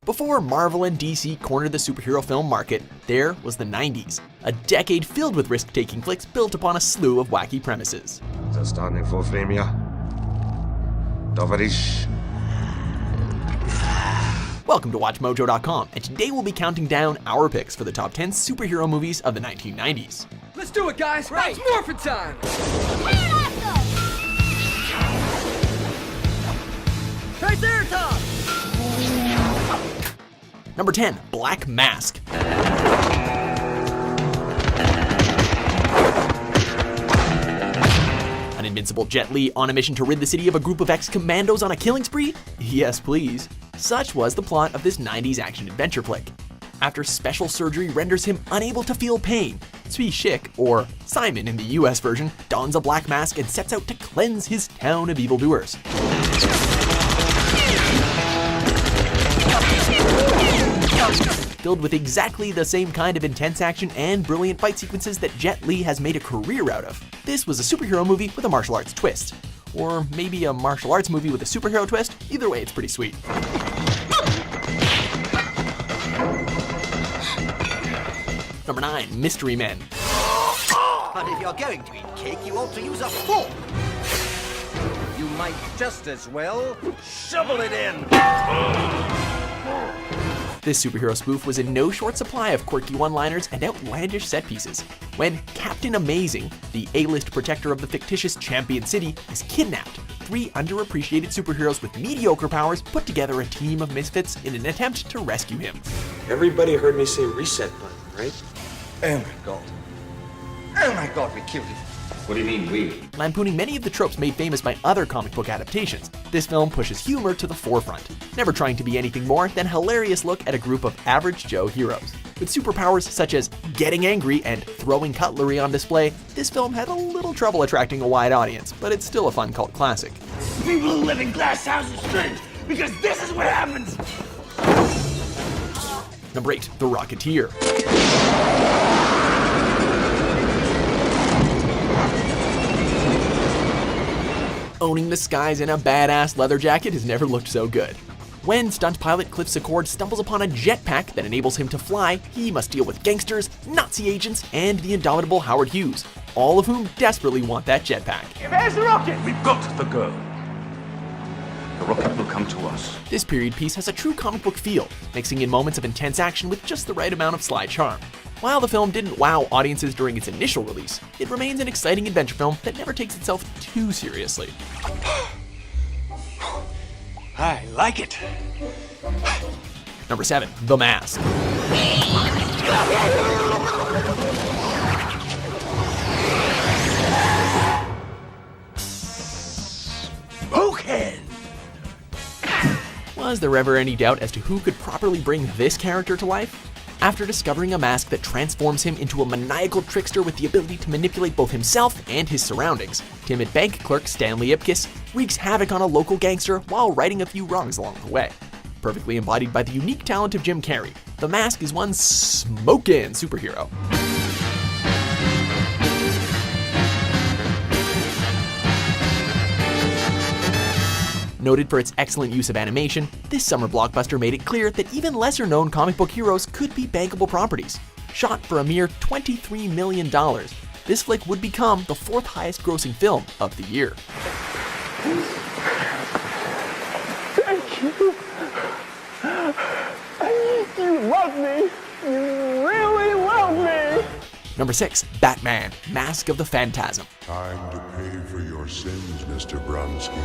Before Marvel and DC cornered the superhero film market, there was the 90s, a decade filled with risk-taking flicks built upon a slew of wacky premises. Zastanę w Wremia. Towarzysz. Welcome to WatchMojo.com, and today we'll be counting down our picks for the top 10 superhero movies of the 1990s. Let's do it, guys! Right. It's morphin' time! Triceratops! Number 10, Black Mask. An invincible Jet Li on a mission to rid the city of a group of ex-commandos on a killing spree? Yes, please. Such was the plot of this 90s action-adventure flick. After special surgery renders him unable to feel pain, Zvi Schick, or Simon in the US version, dons a black mask and sets out to cleanse his town of evildoers. Filled with exactly the same kind of intense action and brilliant fight sequences that Jet Li has made a career out of. This was a superhero movie with a martial arts twist. Or maybe a martial arts movie with a superhero twist. Either way, it's pretty sweet. Number 9, Mystery Men. But if you're going to eat cake, you ought to use a fork. You might just as well shovel it in. This superhero spoof was in no short supply of quirky one-liners and outlandish set pieces. When Captain Amazing, the A-list protector of the fictitious Champion City, is kidnapped, three underappreciated superheroes with mediocre powers put together a team of misfits in an attempt to rescue him. Everybody heard me say reset button, right? Oh my god. Oh my god, we killed him. What do you mean, we? Lampooning many of the tropes made famous by other comic book adaptations, this film pushes humor to the forefront, never trying to be anything more than a hilarious look at a group of average Joe heroes. With superpowers such as getting angry and throwing cutlery on display, this film had a little trouble attracting a wide audience, but it's still a fun cult classic. People who live in glass houses strange, because this is what happens! Number 8, The Rocketeer. Owning the skies in a badass leather jacket has never looked so good. When stunt pilot Cliff Secord stumbles upon a jetpack that enables him to fly, he must deal with gangsters, Nazi agents, and the indomitable Howard Hughes, all of whom desperately want that jetpack. There's the rocket! We've got the girl. The rocket will come to us. This period piece has a true comic book feel, mixing in moments of intense action with just the right amount of sly charm. While the film didn't wow audiences during its initial release, it remains an exciting adventure film that never takes itself too seriously. I like it. Number 7, The Mask. Smokehead! Was there ever any doubt as to who could properly bring this character to life? After discovering a mask that transforms him into a maniacal trickster with the ability to manipulate both himself and his surroundings, timid bank clerk Stanley Ipkiss wreaks havoc on a local gangster while righting a few wrongs along the way. Perfectly embodied by the unique talent of Jim Carrey, The Mask is one smokin' superhero. Noted for its excellent use of animation, this summer blockbuster made it clear that even lesser-known comic book heroes could be bankable properties. Shot for a mere $23 million, this flick would become the 4th highest-grossing film of the year. Thank you. You love me. You really love me. Number 6, Batman, Mask of the Phantasm. Time to pay for your sins, Mr. Bronski.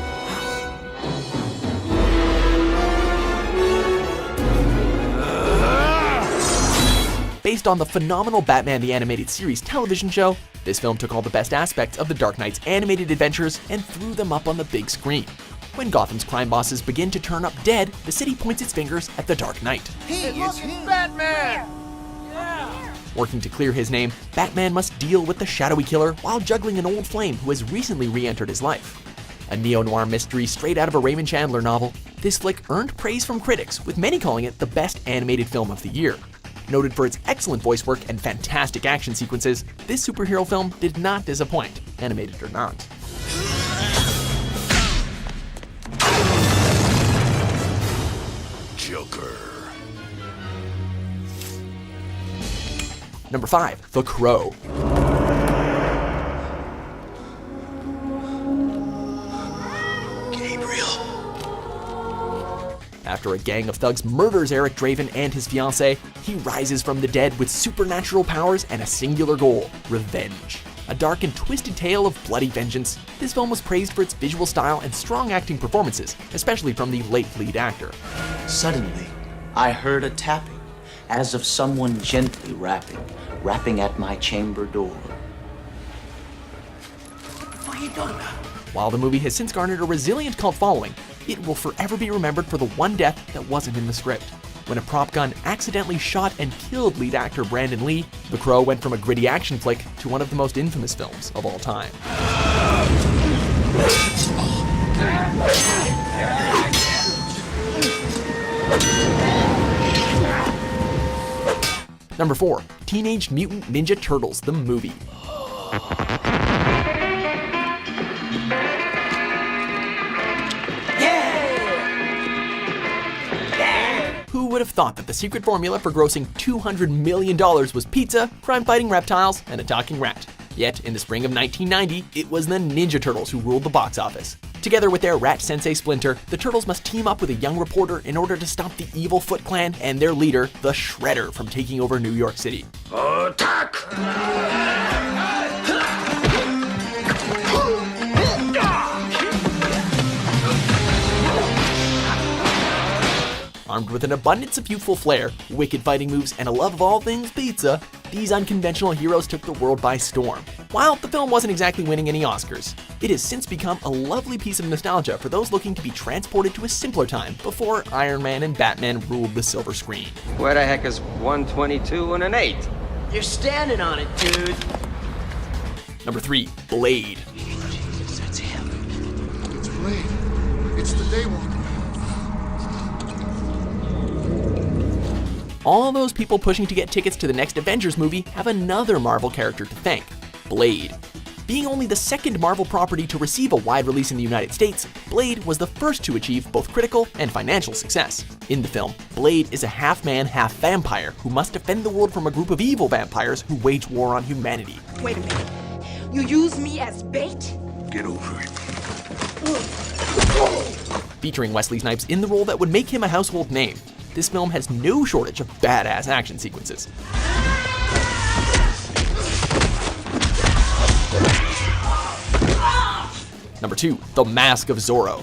Based on the phenomenal Batman the Animated Series television show, this film took all the best aspects of the Dark Knight's animated adventures and threw them up on the big screen. When Gotham's crime bosses begin to turn up dead, the city points its fingers at the Dark Knight. Batman! Working to clear his name, Batman must deal with the shadowy killer while juggling an old flame who has recently re-entered his life. A neo-noir mystery straight out of a Raymond Chandler novel, this flick earned praise from critics, with many calling it the best animated film of the year. Noted for its excellent voice work and fantastic action sequences, this superhero film did not disappoint, animated or not. Joker. Number 5. The Crow. After a gang of thugs murders Eric Draven and his fiancée, he rises from the dead with supernatural powers and a singular goal: revenge. A dark and twisted tale of bloody vengeance, this film was praised for its visual style and strong acting performances, especially from the late lead actor. Suddenly, I heard a tapping, as of someone gently rapping at my chamber door. What the fuck are you talking about? While the movie has since garnered a resilient cult following, it will forever be remembered for the one death that wasn't in the script. When a prop gun accidentally shot and killed lead actor Brandon Lee, The Crow went from a gritty action flick to one of the most infamous films of all time. Number 4. Teenage Mutant Ninja Turtles, the movie. Who would have thought that the secret formula for grossing $200 million was pizza, crime-fighting reptiles, and a talking rat? Yet, in the spring of 1990, it was the Ninja Turtles who ruled the box office. Together with their rat sensei Splinter, the Turtles must team up with a young reporter in order to stop the evil Foot Clan and their leader, the Shredder, from taking over New York City. Attack! Armed with an abundance of youthful flair, wicked fighting moves, and a love of all things pizza, these unconventional heroes took the world by storm. While the film wasn't exactly winning any Oscars, it has since become a lovely piece of nostalgia for those looking to be transported to a simpler time before Iron Man and Batman ruled the silver screen. Where the heck is 122 and an 8? You're standing on it, dude. Number 3. Blade. Jesus, that's him. It's Blade. It's the Daywalker. All those people pushing to get tickets to the next Avengers movie have another Marvel character to thank: Blade. Being only the second Marvel property to receive a wide release in the United States, Blade was the first to achieve both critical and financial success. In the film, Blade is a half-man, half-vampire who must defend the world from a group of evil vampires who wage war on humanity. Wait a minute. You use me as bait? Get over it. Featuring Wesley Snipes in the role that would make him a household name, this film has no shortage of badass action sequences. Number 2. The Mask of Zorro.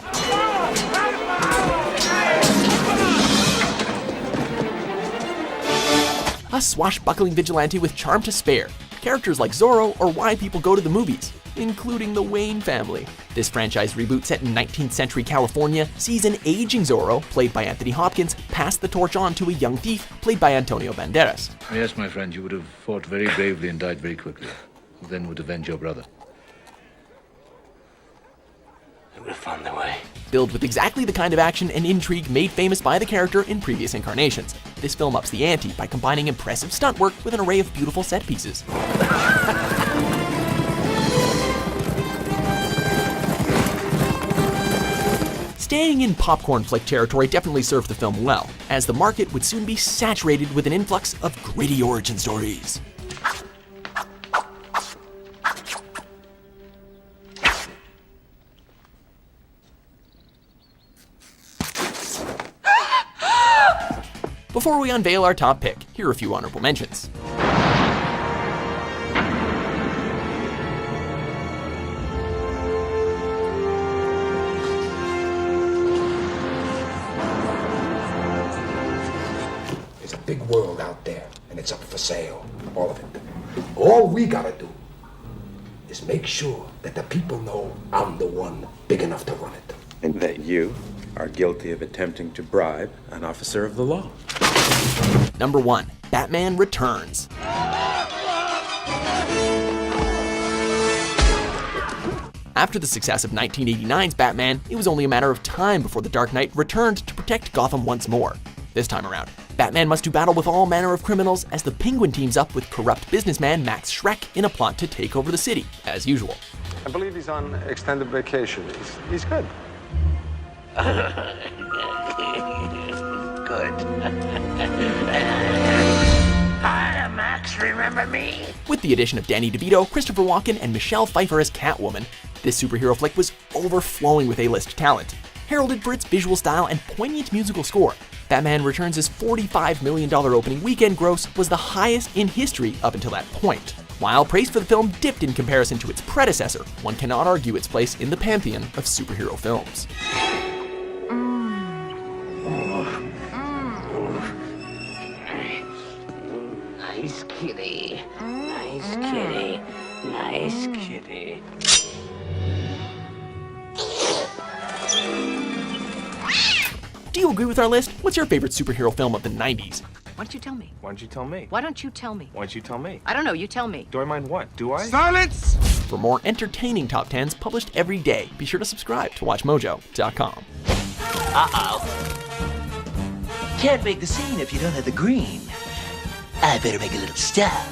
A swashbuckling vigilante with charm to spare. Characters like Zorro are why people go to the movies, including the Wayne family. This franchise reboot set in 19th century California sees an aging Zorro, played by Anthony Hopkins, pass the torch on to a young thief, played by Antonio Banderas. Yes, my friend, you would have fought very bravely and died very quickly. Who then would avenge your brother? They would have found their way. Filled with exactly the kind of action and intrigue made famous by the character in previous incarnations, this film ups the ante by combining impressive stunt work with an array of beautiful set pieces. Staying in popcorn flick territory definitely served the film well, as the market would soon be saturated with an influx of gritty origin stories. Before we unveil our top pick, here are a few honorable mentions. There's a big world out there, and it's up for sale, all of it. All we gotta do is make sure that the people know I'm the one big enough to run it. And that you are guilty of attempting to bribe an officer of the law. Number 1. Batman Returns. After the success of 1989's Batman, it was only a matter of time before the Dark Knight returned to protect Gotham once more. This time around, Batman must do battle with all manner of criminals as the Penguin teams up with corrupt businessman Max Schreck in a plot to take over the city, as usual. I believe he's on extended vacation. He's good. Good. I am Max remember me? With the addition of Danny DeVito, Christopher Walken, and Michelle Pfeiffer as Catwoman, this superhero flick was overflowing with A-list talent. Heralded for its visual style and poignant musical score, Batman Returns' $45 million opening weekend gross was the highest in history up until that point. While praise for the film dipped in comparison to its predecessor, one cannot argue its place in the pantheon of superhero films. Nice kitty. Nice kitty. Nice kitty. Do you agree with our list? What's your favorite superhero film of the 90s? Why don't you tell me? Why don't you tell me? Why don't you tell me? Why don't you tell me? I don't know, you tell me. Do I mind what? Do I? Silence! For more entertaining top 10s published every day, be sure to subscribe to WatchMojo.com. Can't make the scene if you don't have the green. I better make a little stop.